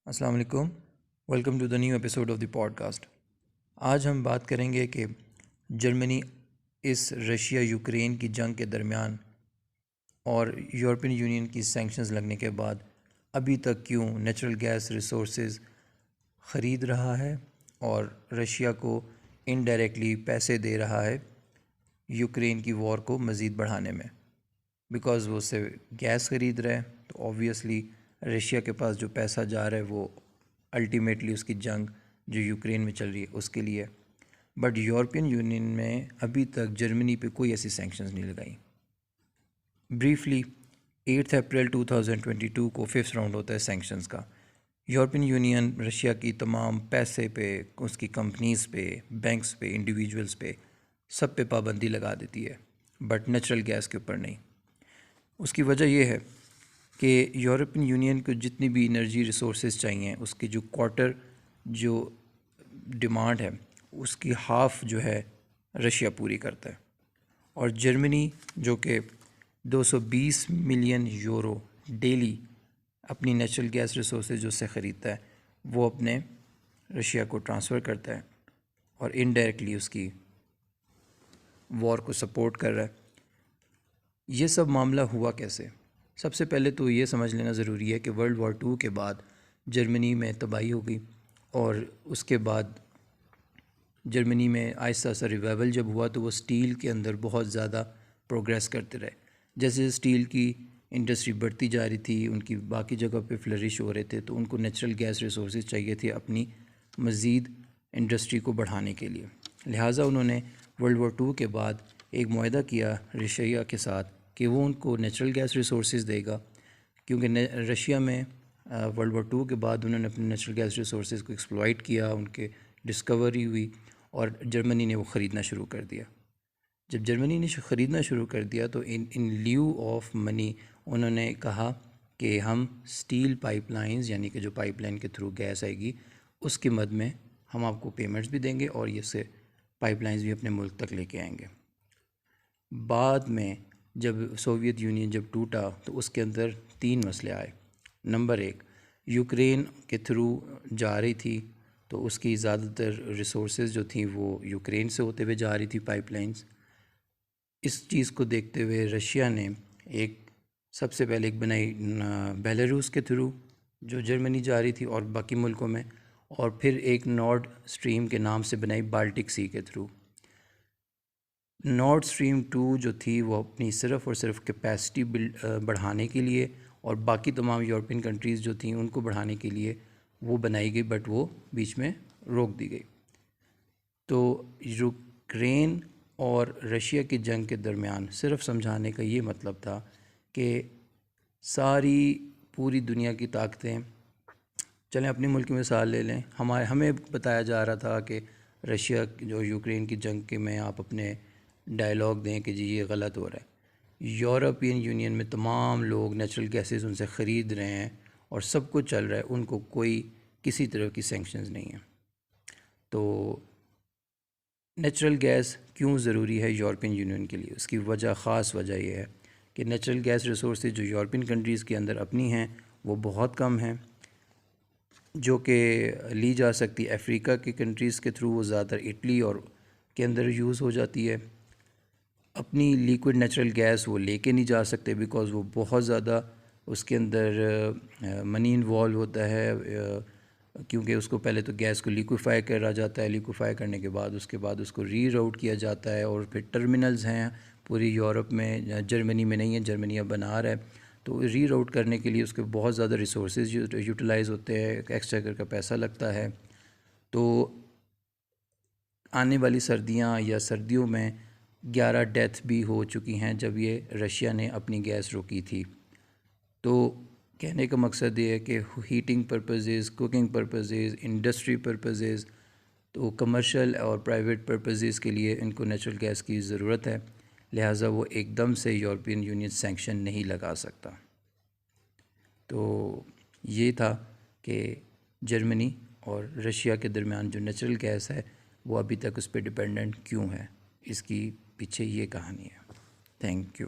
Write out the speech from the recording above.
السلام علیکم. Welcome to the new episode of the podcast. آج ہم بات کریں گے کہ جرمنی اس رشیا یوکرین کی جنگ کے درمیان اور یورپین یونین کی سینکشنز لگنے کے بعد ابھی تک کیوں نیچرل گیس ریسورسز خرید رہا ہے اور رشیا کو انڈائریکٹلی پیسے دے رہا ہے یوکرین کی وار کو مزید بڑھانے میں. بیکاز وہ اس سے گیس خرید رہے ہیں تو آبویسلی رشیا کے پاس جو پیسہ جا رہا ہے وہ الٹیمیٹلی اس کی جنگ جو یوکرین میں چل رہی ہے اس کے لیے. بٹ یورپین یونین میں ابھی تک جرمنی پہ کوئی ایسی سینکشنز نہیں لگائیں. بریفلی 8 اپریل 2022 کو 5th راؤنڈ ہوتا ہے سینکشنز کا. یورپین یونین رشیا کی تمام پیسے پہ، اس کی کمپنیز پہ، بینکس پہ، انڈیویجولز پہ، سب پہ پابندی لگا دیتی ہے، بٹ نیچرل گیس کے اوپر نہیں. اس کی وجہ یہ ہے کہ یورپین یونین کو جتنی بھی انرجی ریسورسز چاہیے اس کی جو کوارٹر جو ڈیمانڈ ہے اس کی ہاف جو ہے رشیا پوری کرتا ہے، اور جرمنی جو کہ 220 ملین یورو ڈیلی اپنی نیچرل گیس ریسورسز جو سے خریدتا ہے وہ اپنے رشیا کو ٹرانسفر کرتا ہے اور انڈائریکٹلی اس کی وار کو سپورٹ کر رہا ہے. یہ سب معاملہ ہوا کیسے؟ سب سے پہلے تو یہ سمجھ لینا ضروری ہے کہ ورلڈ وار 2 کے بعد جرمنی میں تباہی ہو گئی، اور اس کے بعد جرمنی میں آہستہ آہستہ ریوائول جب ہوا تو وہ سٹیل کے اندر بہت زیادہ پروگریس کرتے رہے. جیسے سٹیل کی انڈسٹری بڑھتی جا رہی تھی، ان کی باقی جگہ پہ فلرش ہو رہے تھے، تو ان کو نیچرل گیس ریسورسز چاہیے تھے اپنی مزید انڈسٹری کو بڑھانے کے لیے. لہٰذا انہوں نے ورلڈ وار 2 کے بعد ایک معاہدہ کیا رشیا کے ساتھ کہ وہ ان کو نیچرل گیس ریسورسز دے گا، کیونکہ رشیا میں ورلڈ وار 2 کے بعد انہوں نے اپنے نیچرل گیس ریسورسز کو ایکسپلائٹ کیا، ان کے ڈسکوری ہوئی اور جرمنی نے وہ خریدنا شروع کر دیا. جب جرمنی نے خریدنا شروع کر دیا تو ان لیو آف منی انہوں نے کہا کہ ہم سٹیل پائپ لائنز، یعنی کہ جو پائپ لائن کے تھرو گیس آئے گی اس کی مد میں ہم آپ کو پیمنٹس بھی دیں گے اور یہ سے پائپ لائنز بھی اپنے ملک تک لے کے آئیں گے. بعد میں جب سوویت یونین جب ٹوٹا تو اس کے اندر 3 مسئلے آئے. نمبر 1، یوکرین کے تھرو جا رہی تھی تو اس کی زیادہ تر ریسورسز جو تھیں وہ یوکرین سے ہوتے ہوئے جا رہی تھی پائپ لائنز. اس چیز کو دیکھتے ہوئے رشیا نے سب سے پہلے ایک بنائی بیلاروس کے تھرو جو جرمنی جا رہی تھی اور باقی ملکوں میں، اور پھر ایک نارڈ سٹریم کے نام سے بنائی بالٹک سی کے تھرو. نارڈ سٹریم 2 جو تھی وہ اپنی صرف اور صرف کیپیسٹی بڑھانے کے لیے اور باقی تمام یورپین کنٹریز جو تھیں ان کو بڑھانے کے لیے وہ بنائی گئی، بٹ وہ بیچ میں روک دی گئی. تو یوکرین اور رشیا کی جنگ کے درمیان صرف سمجھانے کا یہ مطلب تھا کہ پوری دنیا کی طاقتیں، چلیں اپنے ملک کی مثال لے لیں، ہمیں بتایا جا رہا تھا کہ رشیا جو یوکرین کی جنگ کے میں آپ اپنے ڈائلاگ دیں کہ جی یہ غلط ہو رہا ہے. یورپین یونین میں تمام لوگ نیچرل گیسز ان سے خرید رہے ہیں اور سب کچھ چل رہا ہے، ان کو کوئی کسی طرح کی سینکشنز نہیں ہیں. تو نیچرل گیس کیوں ضروری ہے یورپین یونین کے لیے؟ اس کی خاص وجہ یہ ہے کہ نیچرل گیس ریسورسز جو یورپین کنٹریز کے اندر اپنی ہیں وہ بہت کم ہیں، جو کہ لی جا سکتی افریقہ کی کنٹریز کے تھرو، وہ زیادہ تر اٹلی اور کے اندر یوز ہو جاتی ہے. اپنی لیکوڈ نیچرل گیس وہ لے کے نہیں جا سکتے بیکاز وہ بہت زیادہ اس کے اندر منی انوالو ہوتا ہے، کیونکہ اس کو پہلے تو گیس کو لیکویفائی کرا جاتا ہے، لیکویفائی کرنے کے بعد اس کو ری راؤٹ کیا جاتا ہے، اور پھر ٹرمینلز ہیں پوری یورپ میں، جرمنی میں نہیں ہے، جرمنی اب بنا رہا ہے، تو ری راؤٹ کرنے کے لیے اس کے بہت زیادہ ریسورسز یوٹیلائز ہوتے ہیں، ایکسچیکر کا پیسہ لگتا ہے. تو آنے والی سردیاں یا سردیوں میں 11 ڈیتھ بھی ہو چکی ہیں جب یہ رشیا نے اپنی گیس روکی تھی. تو کہنے کا مقصد یہ ہے کہ heating purposes, cooking purposes, industry purposes, تو کمرشل اور پرائیویٹ پرپزز کے لیے ان کو نیچرل گیس کی ضرورت ہے. لہٰذا وہ ایک دم سے یورپین یونین سینکشن نہیں لگا سکتا. تو یہ تھا کہ جرمنی اور رشیا کے درمیان جو نیچرل گیس ہے وہ ابھی تک اس پہ ڈپینڈنٹ کیوں ہے، اس کی پیچھے یہ کہانی ہے. Thank you.